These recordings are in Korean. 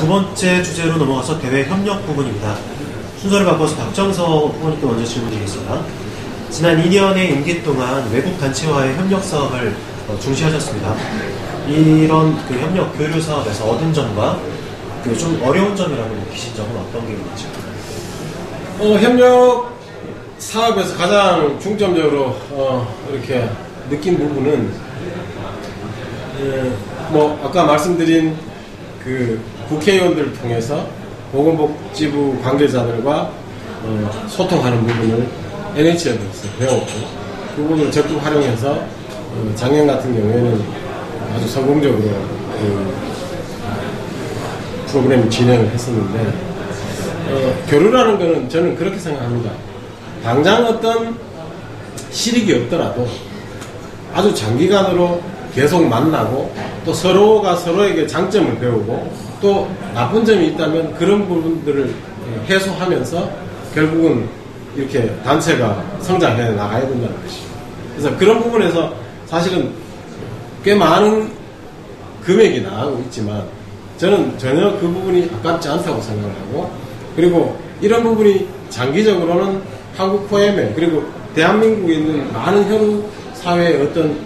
두 번째 주제로 넘어가서 대외 협력 부분입니다. 순서를 바꿔서 박정서 후보님께 먼저 질문드리겠습니다. 지난 2년의 임기 동안 외국 단체와의 협력 사업을 중시하셨습니다. 이런 그 협력 교류 사업에서 얻은 점과 그 좀 어려운 점이라고 느끼신 점은 어떤 게 있는지? 협력 사업에서 가장 중점적으로 이렇게 느낀 부분은 뭐 아까 말씀드린 그 국회의원들을 통해서 보건복지부 관계자들과 소통하는 부분을 NHN에서 배웠고 그 부분을 적극 활용해서 작년 같은 경우에는 아주 성공적으로 그 프로그램 진행을 했었는데 교류라는 것은 저는 그렇게 생각합니다. 당장 어떤 실익이 없더라도 아주 장기간으로 계속 만나고 또 서로가 서로에게 장점을 배우고 또 나쁜 점이 있다면 그런 부분들을 해소하면서 결국은 이렇게 단체가 성장해 나가야 된다는 것이죠. 그래서 그런 부분에서 사실은 꽤 많은 금액이 나가고 있지만 저는 전혀 그 부분이 아깝지 않다고 생각을 하고 그리고 이런 부분이 장기적으로는 한국 포엠에 그리고 대한민국에 있는 많은 현우 사회의 어떤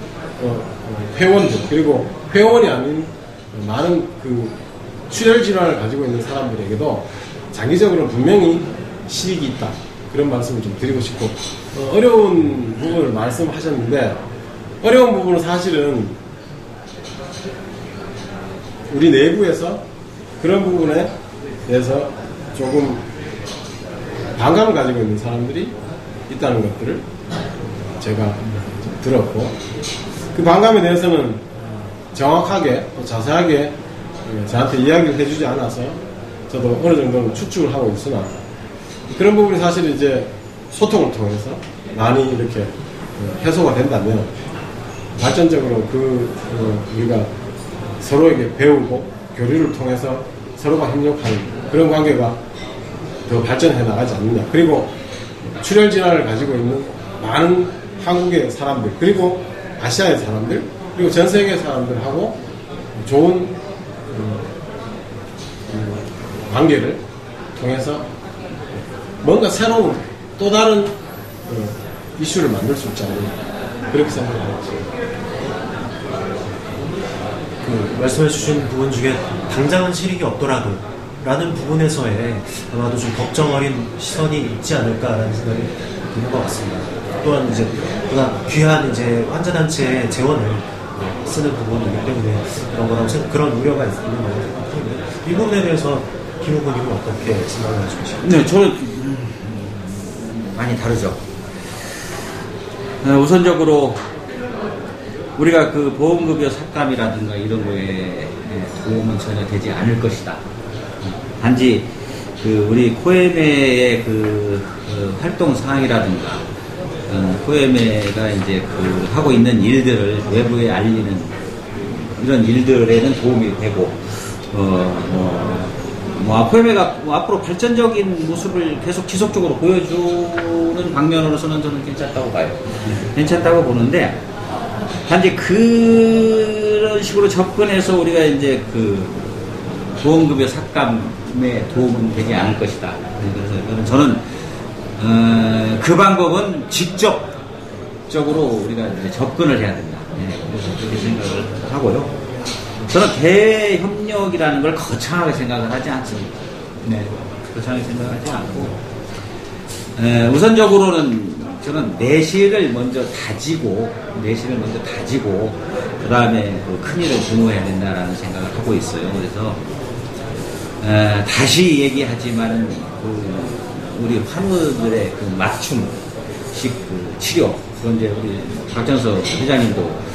회원들 그리고 회원이 아닌 많은 그 출혈 질환을 가지고 있는 사람들에게도 장기적으로 분명히 실익이 있다 그런 말씀을 좀 드리고 싶고 어려운 부분을 말씀하셨는데 어려운 부분은 사실은 우리 내부에서 그런 부분에 대해서 조금 반감을 가지고 있는 사람들이 있다는 것들을 제가 들었고 그 반감에 대해서는 정확하게 또 자세하게 저한테 이야기를 해주지 않아서 저도 어느 정도는 추측을 하고 있으나 그런 부분이 사실 이제 소통을 통해서 많이 이렇게 해소가 된다면 발전적으로 우리가 서로에게 배우고 교류를 통해서 서로가 협력하는 그런 관계가 더 발전해 나가지 않느냐. 그리고 출혈 질환을 가지고 있는 많은 한국의 사람들 그리고 아시아의 사람들 그리고 전 세계 사람들하고 좋은 관계를 통해서 뭔가 새로운 또 다른 이슈를 만들 수 있지 않느냐 그렇게 생각합니다. 그 말씀해 주신 부분 중에 당장은 실익이 없더라도 라는 부분에서의 아마도 좀 걱정 어린 시선이 있지 않을까라는 생각이 드는 것 같습니다. 또한 이제 그가 귀한 이제 환자단체의 재원을 쓰는 부분이기 때문에 그런 거라고 그런 우려가 있는 것 같은데 이 부분에 대해서 김 후보님은 어떻게 생각을 하시죠? 네, 저는 많이 다르죠. 우선적으로 우리가 그 보험급여 삭감이라든가 이런 거에 도움은 전혀 되지 않을 것이다. 단지 그 우리 코에메의 그 활동 사항이라든가 코에메가 이제 그 하고 있는 일들을 외부에 알리는 이런 일들에는 도움이 되고 코에메가 앞으로 발전적인 모습을 계속 지속적으로 보여주는 방면으로서는 저는 괜찮다고 봐요. 괜찮다고 보는데 단지 그런 식으로 접근해서 우리가 이제 그 보험급여 삭감에 도움은 되지 않을 것이다. 그래서 저는 그 방법은 직접적으로 우리가 이제 접근을 해야 된다. 그래서 그렇게 생각을 하고요. 저는 대협력이라는 걸 거창하게 생각을 하지 않습니다. 거창하게 생각하지 않고 우선적으로는 저는 내실을 먼저 다지고 그 다음에 그 큰일을 도모해야 된다라는 생각을 하고 있어요. 그래서 다시 얘기하지만은 우리 환우들의 그 맞춤식 그 치료 그건 이제 우리 박정서 회장님도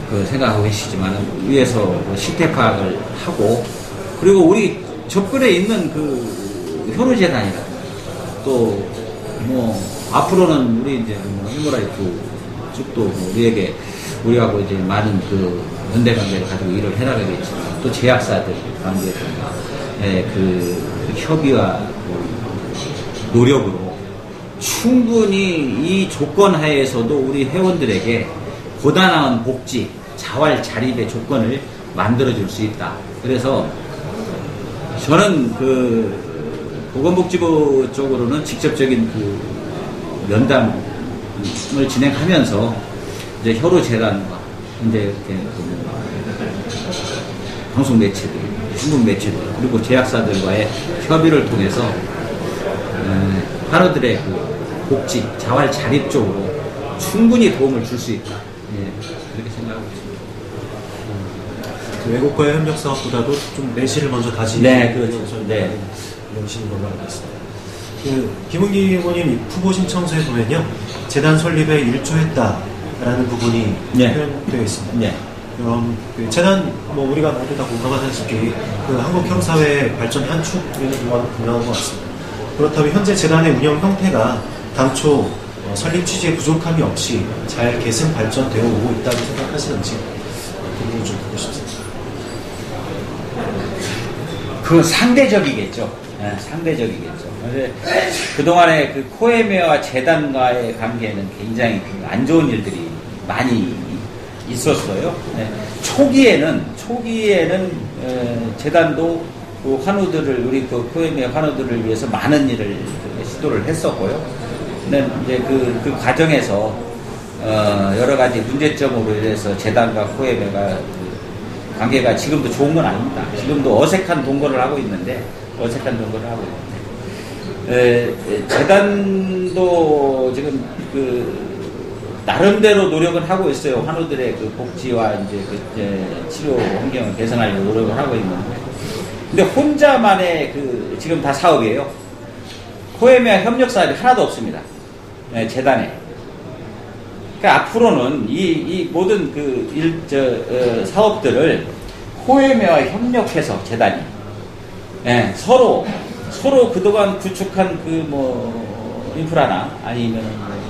그 생각하고 계시지만은 위에서 실태 파악을 하고 그리고 우리 접근에 있는 그 효로재단이라든가 또 뭐 앞으로는 우리 이제 휴머라이트 쪽도 우리하고 이제 많은 그 연대관계를 가지고 일을 해나가겠지만 또 제약사들 관계든가 그 협의와 그 노력으로 충분히 이 조건 하에서도 우리 회원들에게 보다 나은 복지, 자활, 자립의 조건을 만들어줄 수 있다. 그래서 저는 그 보건복지부 쪽으로는 직접적인 그 면담을 진행하면서 이제 혈우재단과 이제 이렇게 방송 매체들, 신문 매체들 그리고 제약사들과의 협의를 통해서 환우들의 그 복지, 자활 자립 쪽으로 충분히 도움을 줄 수 있다. 예, 그렇게 생각하고 있습니다. 외국과의 협력 사업보다도 좀 내실을 먼저 다지는 네, 그렇죠. 네. 이러시는 걸로 알고 있습니다. 그 김은기 의원님 후보 신청서에 보면요, 재단 설립에 일조했다라는 부분이 네. 표현되어 있습니다. 네. 그럼 그 재단 뭐 우리가 모두 다 공감하다시피 그 한국 혈사회 발전의 한 축에는 분명한 것 같습니다. 그렇다면 현재 재단의 운영 형태가 당초 설립 취지에 부족함이 없이 잘 계승 발전되어 오고 있다고 생각하시는지 그 부분 좀 듣고 싶습니다. 그건 상대적이겠죠. 네, 상대적이겠죠. 근데 그동안에 그 코에메와 재단과의 관계는 굉장히 안 좋은 일들이 많이 있었어요. 네. 초기에는 재단도 그 환우들을, 우리 그 코에메 환우들을 위해서 많은 일을 시도를 했었고요. 근데 이제 그 과정에서 여러 가지 문제점으로 인해서 재단과 코에메가 관계가 지금도 좋은 건 아닙니다. 지금도 어색한 동거를 하고 있는데, 재단도 지금 나름대로 노력을 하고 있어요. 환우들의 그 복지와 이제 치료 환경을 개선하려고 노력을 하고 있는데. 근데 혼자만의 지금 다 사업이에요. 코에메와 협력 사업이 하나도 없습니다. 재단에. 그러니까 앞으로는 이 모든 사업들을 코에메와 협력해서 재단이 서로 그동안 구축한 인프라나 아니면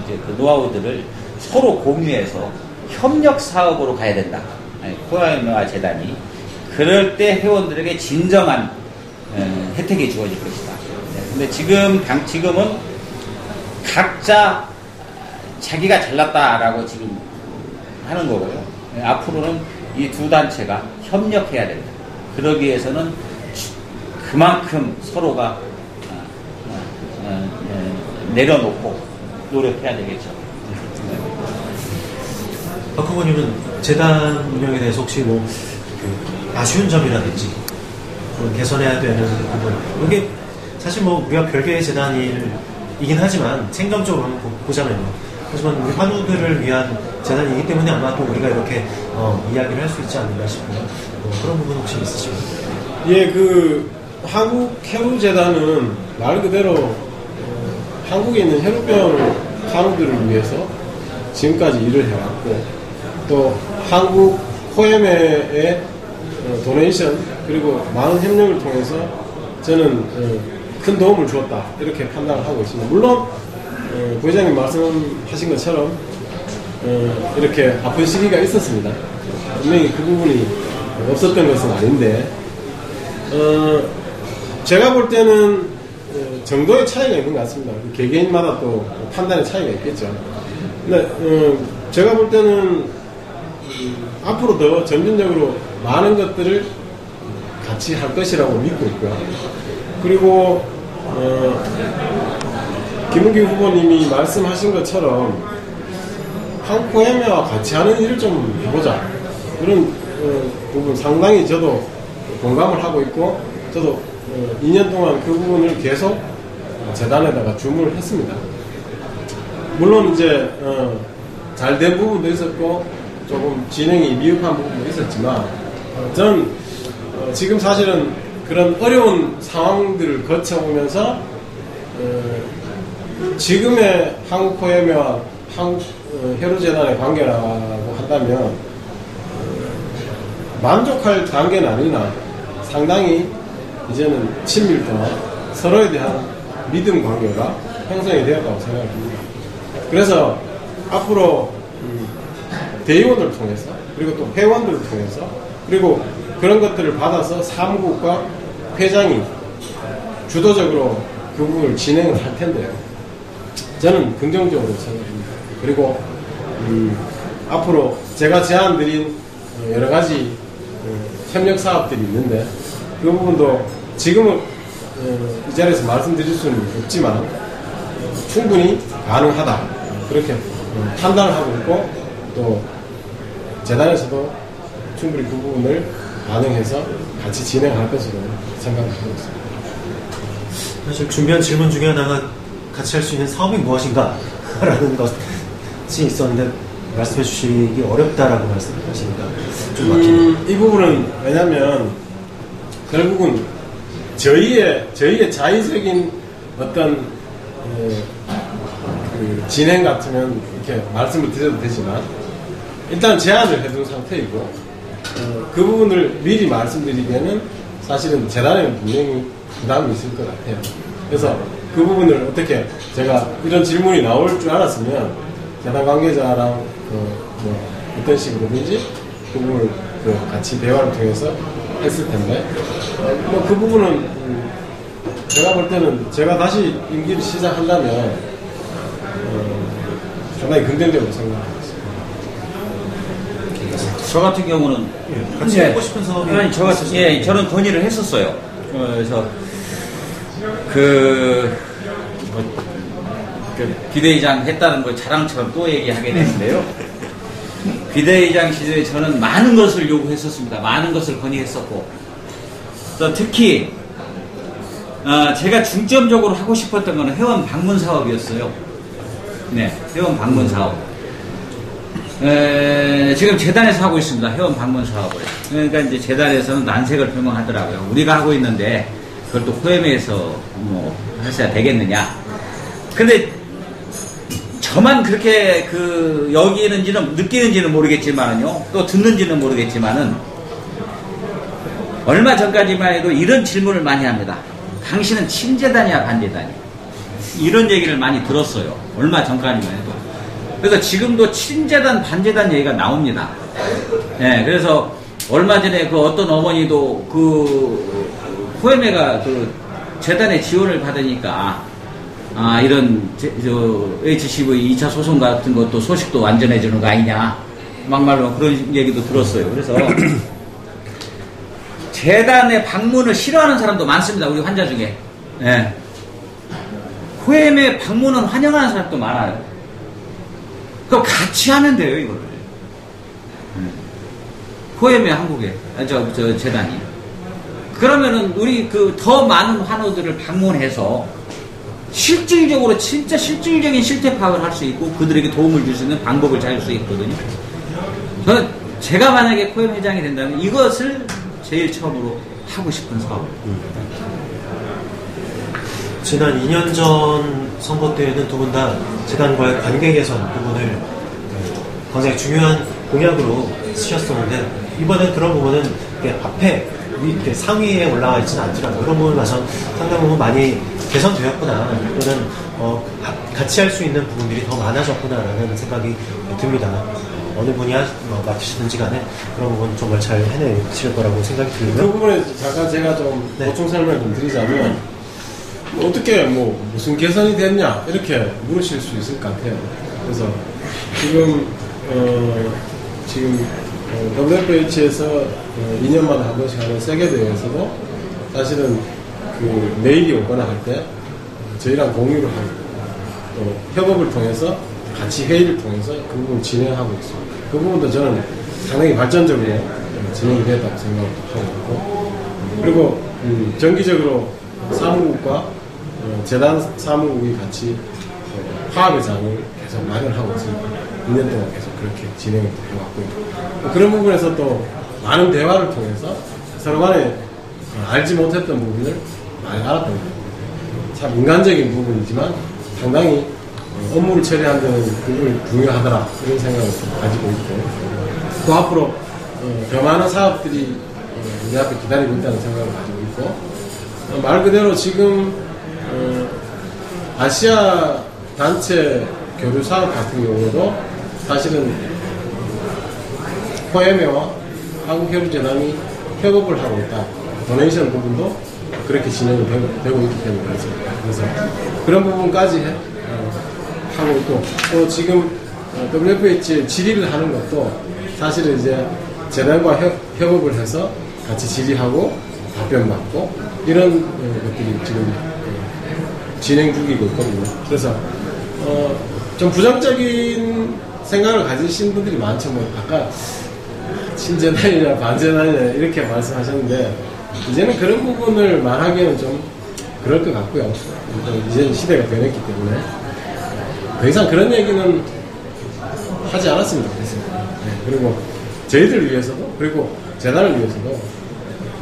이제 그 노하우들을 서로 공유해서 협력 사업으로 가야 된다. 코에메와 재단이 그럴 때 회원들에게 진정한 혜택이 주어질 것이다. 근데 지금은 각자 자기가 잘났다라고 지금 하는 거고요. 앞으로는 이 두 단체가 협력해야 된다. 그러기 위해서는 그만큼 서로가 내려놓고 노력해야 되겠죠. 박 후보님은 재단 운영에 대해서 혹시 아쉬운 점이라든지 개선해야 되는 부분, 이게 사실 우리가 별개의 재단이긴 하지만 생감적으로 한번 보자면요. 하지만 우리 환우들을 위한 재단이기 때문에 아마도 우리가 이렇게 이야기를 할 수 있지 않는가 싶어요. 그런 부분 혹시 있으십니까? 예, 한국 혈우재단은 말 그대로 한국에 있는 혈우병 환우들을 위해서 지금까지 일을 해왔고, 또 한국 코에메의 도네이션 그리고 많은 협력을 통해서 저는 큰 도움을 주었다, 이렇게 판단을 하고 있습니다. 물론 부회장님 말씀하신 것처럼 이렇게 아픈 시기가 있었습니다. 분명히 그 부분이 없었던 것은 아닌데, 제가 볼 때는 정도의 차이가 있는 것 같습니다. 개개인마다 또 판단의 차이가 있겠죠. 근데 제가 볼 때는 앞으로 더 점진적으로 많은 것들을 같이 할 것이라고 믿고 있고요. 그리고 김은기 후보님이 말씀하신 것처럼 한국 코에메와 같이 하는 일을 좀 해보자, 그런 부분 상당히 저도 공감을 하고 있고, 저도 2년 동안 그 부분을 계속 재단에다가 주문을 했습니다. 물론 이제 잘 된 부분도 있었고 조금 진행이 미흡한 부분도 있었지만, 저는 지금 사실은 그런 어려운 상황들을 거쳐오면서 지금의 한국 코에메와 한국 혈우재단의 관계라고 한다면 만족할 단계는 아니나 상당히 이제는 친밀도와 서로에 대한 믿음 관계가 형성이 되었다고 생각합니다. 그래서 앞으로 대의원들을 통해서, 그리고 또 회원들을 통해서, 그리고 그런 것들을 받아서 사무국과 회장이 주도적으로 그 부분을 진행을 할 텐데요. 저는 긍정적으로 생각합니다. 그리고 앞으로 제가 제안드린 여러 가지 협력 사업들이 있는데, 그 부분도 지금은 이 자리에서 말씀드릴 수는 없지만 충분히 가능하다 그렇게 판단을 하고 있고 또 재단에서도 충분히 그 부분을 반영해서 같이 진행할 것으로 생각하고 있습니다. 사실 준비한 질문 중에 하나가 같이 할 수 있는 사업이 무엇인가 라는 것이 있었는데 말씀해 주시기 어렵다라고 말씀하시니까 좀 막히네요. 이 부분은 왜냐하면 결국은 저희의 자의적인 어떤 그 진행 같으면 이렇게 말씀을 드려도 되지만 일단 제안을 해둔 상태이고 그 부분을 미리 말씀드리기에는 사실은 재단에는 분명히 부담이 있을 것 같아요. 그래서 그 부분을 어떻게 제가 이런 질문이 나올 줄 알았으면 재단 관계자랑 뭐 어떤 식으로든지 그 부분을 같이 대화를 통해서 했을 텐데 뭐 그 부분은 제가 볼 때는 제가 다시 임기를 시작한다면 상당히 긍정적으로 생각합니다. 저 같은 경우는 같이 하고 싶은 사업이 아니 저는 건의를 했었어요. 그래서 비대위장 했다는 걸 자랑처럼 또 얘기하게 되는데요. 비대위장 시절에 저는 많은 것을 요구했었습니다. 많은 것을 건의했었고, 또 특히 제가 중점적으로 하고 싶었던 것은 회원 방문 사업이었어요. 네, 회원 방문 사업. 지금 재단에서 하고 있습니다. 회원 방문 사업을. 그러니까 이제 재단에서는 난색을 표명하더라고요. 우리가 하고 있는데 그걸 또 호엠에서 뭐 하셔야 되겠느냐. 근데 저만 그렇게 여기는지는 느끼는지는 모르겠지만요. 또 듣는지는 모르겠지만은 얼마 전까지만 해도 이런 질문을 많이 합니다. 당신은 친재단이야 반재단이야? 이런 얘기를 많이 들었어요. 얼마 전까지만 해도. 그래서 지금도 친재단 반재단 얘기가 나옵니다. 네, 그래서 얼마 전에 어떤 어머니도 후에메가 재단의 지원을 받으니까 이런 HCV 2차 소송 같은 것도 소식도 완전해지는 거 아니냐 막말로 그런 얘기도 들었어요. 그래서 재단의 방문을 싫어하는 사람도 많습니다. 우리 환자 중에. 네. 후에메 방문은 환영하는 사람도 많아요. 그럼 같이 하면 돼요, 이거를. 후에메 한국에, 재단이. 그러면은 우리 더 많은 환우들을 방문해서 실질적으로 진짜 실질적인 실태 파악을 할 수 있고 그들에게 도움을 줄 수 있는 방법을 찾을 수 있거든요. 저는 제가 만약에 코엠 회장이 된다면 이것을 제일 처음으로 하고 싶은 사업. 지난 2년 전 선거 때에는 두 분 다 재단과의 관계 개선 부분을 굉장히 중요한 공약으로 쓰셨었는데 이번엔 그런 부분은 앞에 상위에 올라와 있지는 않더라고요. 그런 부분을 봐서 상당 부분 많이 개선되었구나 또는 같이 할 수 있는 부분들이 더 많아졌구나라는 생각이 듭니다. 어느 분이 맡으시든지 간에 그런 부분 정말 잘 해내실 거라고 생각이 들고요. 그 부분에 잠깐 제가 좀 보충 설명을 좀 드리자면 어떻게 무슨 개선이 됐냐 이렇게 물으실 수 있을 것 같아요. 그래서 지금 WFH에서 2년마다 한 번씩 하는 세계대회에서도 사실은 메일이 오거나 할 때 저희랑 공유를 하고 또 협업을 통해서 같이 회의를 통해서 그 부분을 진행하고 있습니다. 그 부분도 저는 상당히 발전적으로 진행이 됐다고 생각하고 있고 그리고 정기적으로 사무국과 재단 사무국이 같이 화합의 장을 계속 마련하고 있습니다. 2년 동안 계속 그렇게 진행을 해왔고 그런 부분에서 또 많은 대화를 통해서 서로 간에 알지 못했던 부분을 많이 알았던 거예요. 참 인간적인 부분이지만 상당히 업무를 처리하는 데는 부분이 중요하더라 이런 생각을 가지고 있고 또 앞으로 더 많은 사업들이 우리 앞에 기다리고 있다는 생각을 가지고 있고 말 그대로 지금 아시아 단체 교류 사업 같은 경우도 사실은 코에메와 한국혈류재단이 협업을 하고 있다. 도네이션 부분도 그렇게 진행이 되고 있기 때문에 그렇습니다. 그래서 그런 부분까지 하고 있고 또 지금 WFH에 질의를 하는 것도 사실은 이제 재단과 협업을 해서 같이 질의하고 답변받고 이런 것들이 지금 진행 중이고 있거든요. 그래서 좀 부정적인 생각을 가지신 분들이 많죠. 뭐 아까 친재단이냐 반재단이냐 이렇게 말씀하셨는데 이제는 그런 부분을 말하기에는 좀 그럴 것 같고요. 이제는 시대가 변했기 때문에 더 이상 그런 얘기는 하지 않았으면 좋겠습니다. 네, 그리고 저희들 위해서도 그리고 재단을 위해서도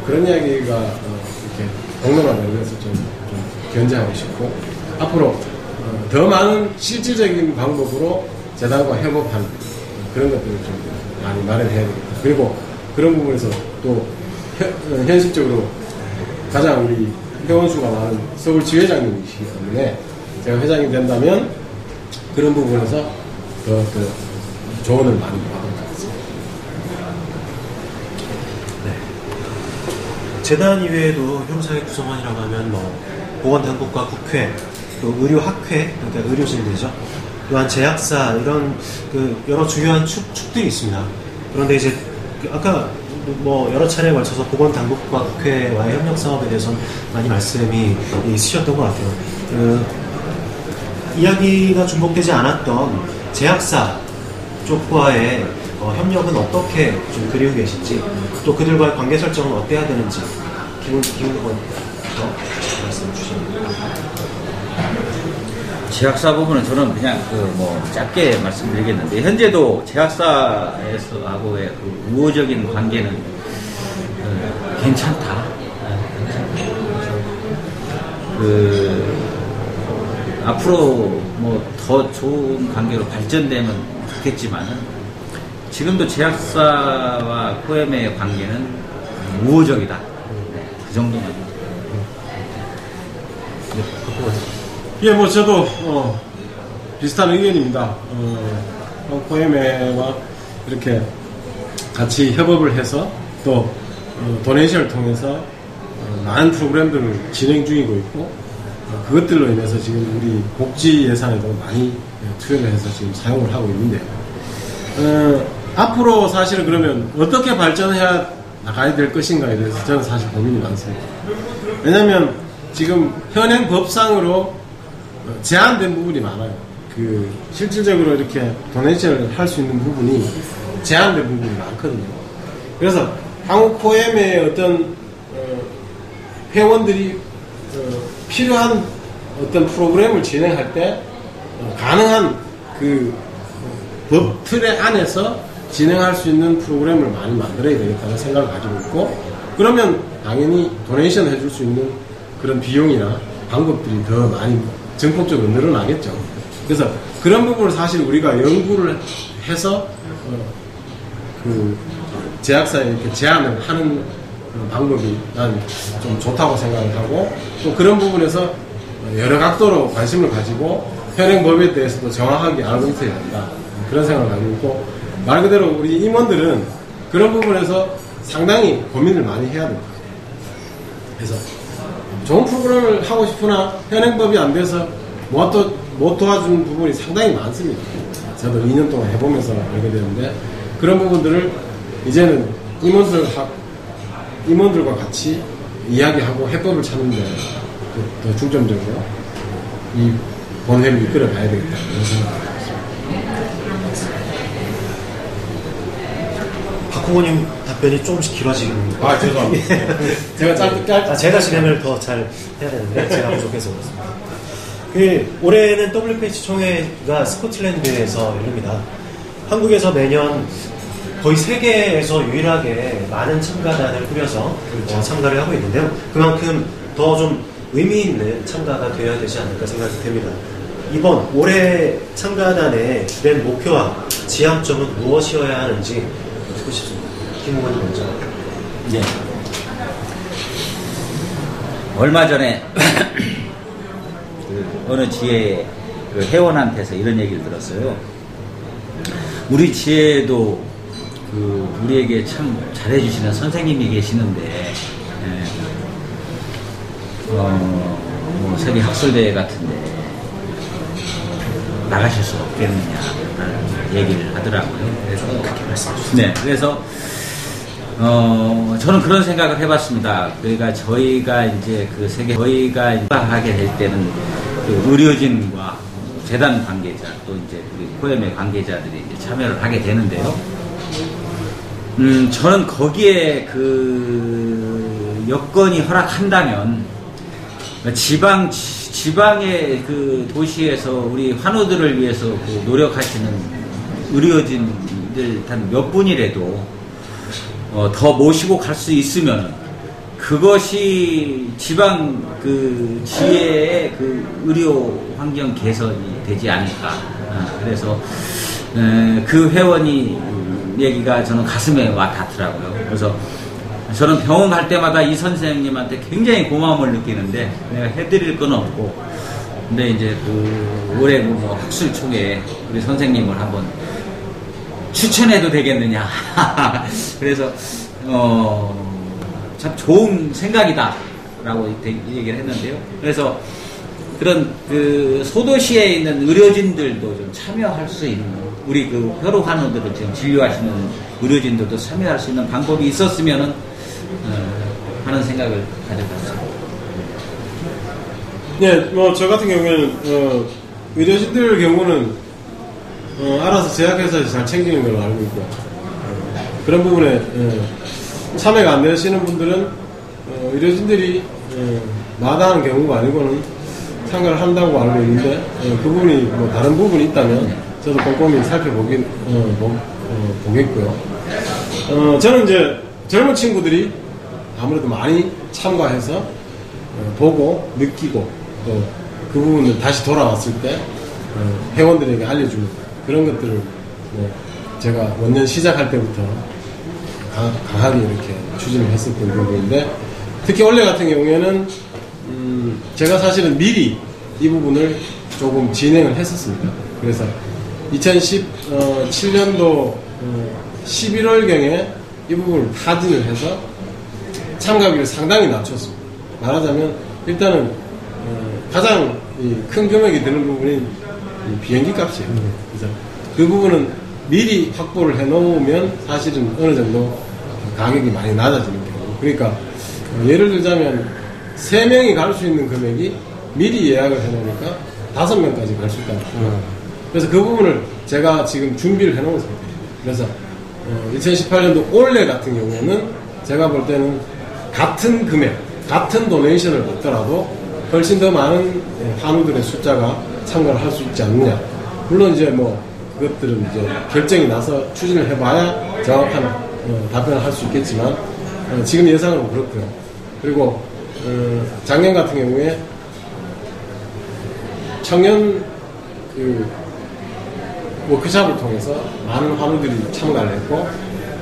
그런 이야기가 이렇게 공론화되기 위해서 좀 견제하고 싶고 앞으로 더 많은 실질적인 방법으로 재단과 협업하는 그런 것들을 좀 많이 마련해야 되겠다. 그리고 그런 부분에서 또 현실적으로 가장 우리 회원수가 많은 서울 지회장님이시기 때문에 제가 회장이 된다면 그런 부분에서 더 조언을 많이 받을 것 같습니다. 네. 재단 이외에도 형사의 구성원이라고 하면 뭐 보건당국과 국회, 또 의료학회, 그러니까 의료진들이죠. 또한 제약사 이런 여러 중요한 축들이 있습니다. 그런데 이제 아까 뭐 여러 차례에 걸쳐서 보건당국과 국회와의 협력 사업에 대해서는 많이 말씀이 있으셨던 것 같아요. 이야기가 중복되지 않았던 제약사 쪽과의 협력은 어떻게 좀 그리고 계신지, 또 그들과의 관계 설정은 어때야 되는지 기본부터 말씀 주시면. 제약사 부분은 저는 그냥 짧게 말씀드리겠는데, 현재도 제약사에서 하고의 우호적인 관계는 괜찮다. 앞으로 더 좋은 관계로 발전되면 좋겠지만은, 지금도 제약사와 코엠의 관계는 우호적이다. 그 정도만. 예, 뭐 저도 비슷한 의견입니다. 코엠회와 이렇게 같이 협업을 해서 또 도네이션을 통해서 많은 프로그램들을 진행 중이고 있고, 그것들로 인해서 지금 우리 복지 예산에도 많이 투여를 해서 지금 사용을 하고 있는데요. 앞으로 사실은 그러면 어떻게 발전해야 나가야 될 것인가에 대해서 저는 사실 고민이 많습니다. 왜냐하면 지금 현행 법상으로 제한된 부분이 많아요. 실질적으로 이렇게 도네이션을 할 수 있는 부분이 제한된 부분이 많거든요. 그래서 한국 코엠의 어떤 회원들이 필요한 어떤 프로그램을 진행할 때 가능한 법 틀의 안에서 진행할 수 있는 프로그램을 많이 만들어야 되겠다는 생각을 가지고 있고, 그러면 당연히 도네이션 해줄 수 있는 그런 비용이나 방법들이 더 많이 전폭적으로 늘어나겠죠. 그래서 그런 부분을 사실 우리가 연구를 해서 제약사에 이렇게 제안을 하는 방법이 난 좀 좋다고 생각을 하고, 또 그런 부분에서 여러 각도로 관심을 가지고 현행법에 대해서도 정확하게 알고 있어야 된다, 그런 생각을 가지고 있고, 말 그대로 우리 임원들은 그런 부분에서 상당히 고민을 많이 해야 됩니다. 그래서 좋은 프로그램을 하고 싶으나 현행법이 안 돼서 못 도와주는 부분이 상당히 많습니다. 저도 2년 동안 해보면서 알게 되는데, 그런 부분들을 이제는 임원들과 같이 이야기하고 해법을 찾는 데 더 중점적으로 이 본회를 이끌어 가야 되겠다, 이런 생각을 박 후보님 답변이 조금씩 길어지는. 죄송합니다. 제가 짧게 제가 진행을 더 잘 해야 되는데 제가 부족해서 그렇습니다. 올해는 WPH 총회가 스코틀랜드에서 열립니다. 한국에서 매년 거의 세계에서 유일하게 많은 참가단을 꾸려서 참가를 하고 있는데요. 그만큼 더 좀 의미 있는 참가가 되어야 되지 않을까 생각이 됩니다. 이번 올해 참가단의 주된 목표와 지향점은 무엇이어야 하는지 듣고 싶습니다. 김 의원님 먼저. 네. 얼마 전에 어느 지혜 회원한테서 이런 얘기를 들었어요. 우리 지혜도 우리에게 참 잘해주시는 선생님이 계시는데, 세계 학술대회 같은데 나가실 수 없겠느냐라는 얘기를 하더라고요. 그렇게 말씀해 주세요. 네, 그래서 저는 그런 생각을 해봤습니다. 그러니까 저희가 이제 그 저희가 하게 될 때는 그 의료진과 재단 관계자 또 이제 우리 코엠의 관계자들이 이제 참여를 하게 되는데요. 저는 거기에 그 여건이 허락한다면 지방의 그 도시에서 우리 환우들을 위해서 그 노력하시는 의료진들 단 몇 분이라도 더 모시고 갈 수 있으면 그것이 지방 그 지혜의 그 의료 환경 개선이 되지 않을까. 그래서 그 회원이 얘기가 저는 가슴에 와 닿더라고요. 그래서 저는 병원 갈 때마다 이 선생님한테 굉장히 고마움을 느끼는데 내가 해드릴 건 없고, 근데 이제 그 올해 뭐 학술총회에 우리 선생님을 한번 추천해도 되겠느냐. 그래서 참 좋은 생각이다라고 얘기를 했는데요. 그래서 그런 그 소도시에 있는 의료진들도 좀 참여할 수 있는, 우리 그 혈우 환우들을 지금 진료하시는 의료진들도 참여할 수 있는 방법이 있었으면은 하는 생각을 가져봤습니다. 네, 뭐 저 같은 경우에는 의료진들 경우는 알아서 제약회사에서 잘 챙기는 걸로 알고 있고요. 그런 부분에 참여가 안 되시는 분들은 의료진들이 마다하는 경우가 아니고는 참가를 한다고 알고 있는데 그 부분이 뭐 다른 부분이 있다면 저도 꼼꼼히 살펴보긴 보겠고요. 저는 이제 젊은 친구들이 아무래도 많이 참가해서 보고 느끼고 또 그 부분을 다시 돌아왔을 때 회원들에게 알려주는 그런 것들을 제가 원년 시작할 때부터 강하게 이렇게 추진을 했었던 부분인데, 특히 올해 같은 경우에는 제가 사실은 미리 이 부분을 조금 진행을 했었습니다. 그래서 2017년도 11월경에 이 부분을 타진을 해서 참가비를 상당히 낮췄습니다. 말하자면 일단은 가장 큰 금액이 드는 부분이 비행기 값이에요. 그래서 그 부분은 미리 확보를 해놓으면 사실은 어느 정도 가격이 많이 낮아지는 경우. 그러니까 예를 들자면 3명이 갈 수 있는 금액이 미리 예약을 해놓으니까 5명까지 갈 수 있다는 거예요. 그래서 그 부분을 제가 지금 준비를 해놓은 상태예요. 그래서 2018년도 올해 같은 경우에는 제가 볼 때는 같은 금액, 같은 도네이션을 받더라도 훨씬 더 많은 환우들의 숫자가 참가를 할 수 있지 않느냐. 물론 이제 뭐 그것들은 이제 결정이 나서 추진을 해봐야 정확한 답변을 할 수 있겠지만 지금 예상은 그렇고요. 그리고 작년 같은 경우에 청년 그 워크숍을 통해서 많은 환우들이 참가를 했고,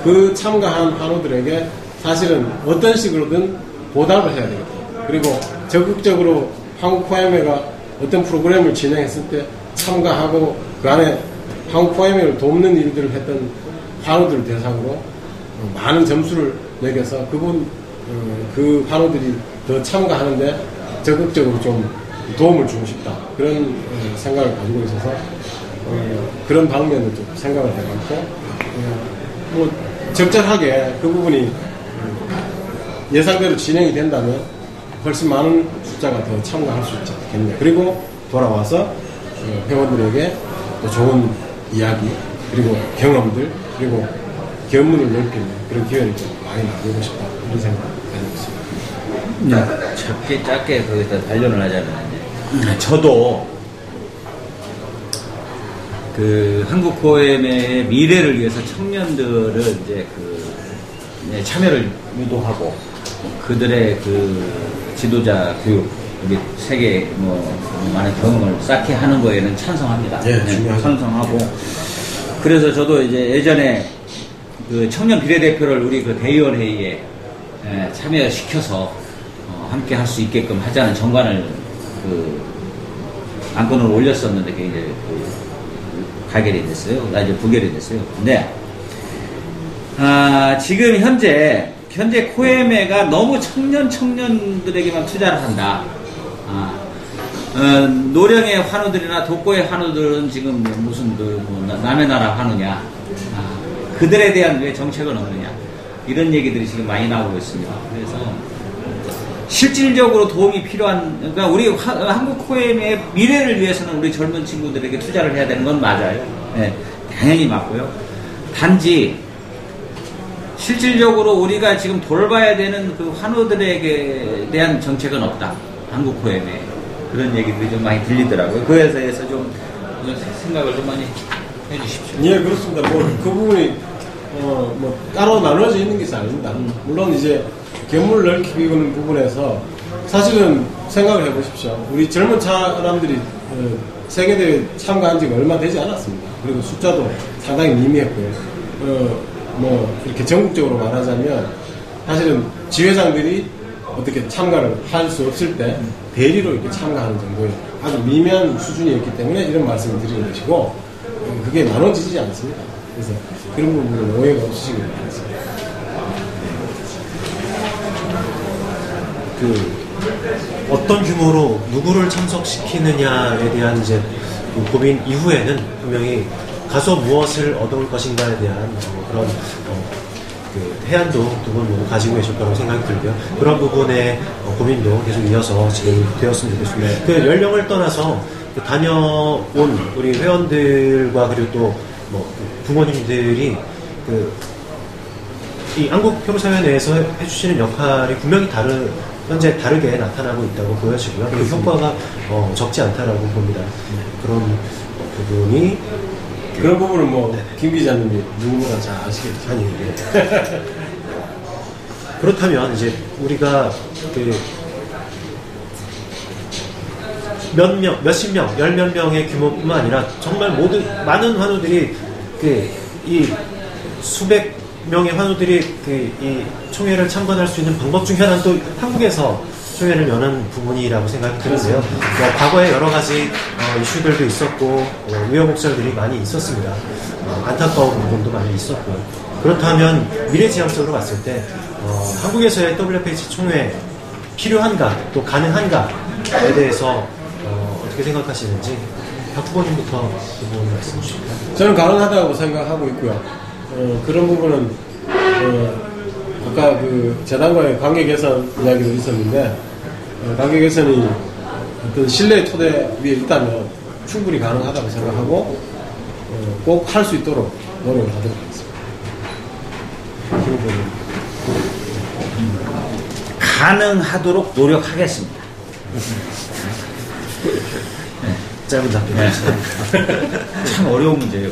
그 참가한 환우들에게 사실은 어떤 식으로든 보답을 해야 되겠다. 그리고 적극적으로 한국포엠회가 어떤 프로그램을 진행했을 때 참가하고 그 안에 한국포엠회를 돕는 일들을 했던 환우들 대상으로 많은 점수를 매겨서 그 환우들이 더 참가하는데 적극적으로 좀 도움을 주고 싶다. 그런 생각을 가지고 있어서 그런 방면을 좀 생각을 해봤고, 뭐 적절하게 그 부분이 예상대로 진행이 된다면 훨씬 많은 숫자가 더 참가할 수 있지 않겠냐. 그리고 돌아와서 회원들에게 또 좋은 이야기, 그리고 경험들, 그리고 견문을 넓히는 그런 기회를 좀 많이 나누고 싶다. 이런 생각을 가지고 있습니다. 짧게 거기다 반론을 하자면, 저도 그 한국포엠의 미래를 위해서 청년들을 이제 참여를 유도하고 그들의 그 지도자 교육, 우리 세계 많은 경험을 쌓게 하는 거에는 찬성합니다. 네, 찬성하고. 그래서 저도 이제 예전에 그 청년 비례대표를 우리 그 대의원회의에 참여시켜서 함께 할 수 있게끔 하자는 정관을 안건을 올렸었는데 그게 이제 가결이 됐어요. 이제 부결이 됐어요. 근데 지금 현재 코엠회가 너무 청년들에게만 투자를 한다. 노령의 환우들이나 독거의 환우들은 지금 무슨 남의 나라 환우냐. 그들에 대한 왜 정책은 없느냐. 이런 얘기들이 지금 많이 나오고 있습니다. 그래서 실질적으로 도움이 필요한, 그러니까 우리 한국 코엠의 미래를 위해서는 우리 젊은 친구들에게 투자를 해야 되는 건 맞아요. 네, 당연히 맞고요. 단지 실질적으로 우리가 지금 돌봐야 되는 그 환우들에게 대한 정책은 없다. 한국 코엠에 그런 얘기들이 좀 많이 들리더라고요. 그에 대해서 좀 생각을 좀 많이 해주십시오. 예, 그렇습니다. 뭐 그 부분이 뭐 따로 나눠져 있는 것이 아닙니다. 물론 이제 견물 넓히는 부분에서 사실은 생각을 해보십시오. 우리 젊은 사람들이 세계대회 참가한 지가 얼마 되지 않았습니다. 그리고 숫자도 상당히 미미했고요. 뭐 이렇게 전국적으로 말하자면 사실은 지회장들이 어떻게 참가를 할 수 없을 때 대리로 이렇게 참가하는 정도의 아주 미미한 수준이었기 때문에 이런 말씀을 드리는 것이고, 그게 나눠지지 않습니다. 그래서 그런 부분은 오해가 없으시길 바랍니다. 어떤 규모로 누구를 참석시키느냐에 대한 이제 그 고민 이후에는 분명히 가서 무엇을 얻어올 것인가에 대한 그런 그 해안도 두 분 모두 가지고 계실 거라고 생각이 들고요. 그런 부분의 고민도 계속 이어서 진행되었으면 좋겠습니다. 그 연령을 떠나서 그 다녀온 우리 회원들과 그리고 또 뭐 부모님들이 이 한국 표류사회 내에서 해주시는 역할이 분명히 현재 다르게 나타나고 있다고 보여지고요. 그 효과가 적지 않다라고 봅니다. 그런 부분이 그런 부분은 뭐 김 기자님이 누구보다 잘 아시겠죠. 아니, 그렇다면 이제 우리가 몇십 명, 열몇 명의 규모뿐만 아니라 정말 많은 환우들이 이 수백 명의 환우들이 이 총회를 참관할 수 있는 방법 중 하나는 또 한국에서 총회를 여는 부분이라고 생각이 드는데요. 과거에 여러 가지 이슈들도 있었고 우여곡절들이 많이 있었습니다. 안타까운 부분도 많이 있었고, 그렇다면 미래지향적으로 봤을 때 한국에서의 WFH 총회 필요한가 또 가능한가에 대해서 어떻게 생각하시는지 박 후보님부터 그 부분 말씀 주실까요? 저는 가능하다고 생각하고 있고요. 그런 부분은 아까 그 재단과의 관계 개선 이야기도 있었는데, 관계 개선이 어떤 신뢰의 토대 위에 있다면 충분히 가능하다고 생각하고 꼭 할 수 있도록 노력을 하도록 하겠습니다. 가능하도록 노력하겠습니다. 짧은 답변. 참 어려운 문제예요.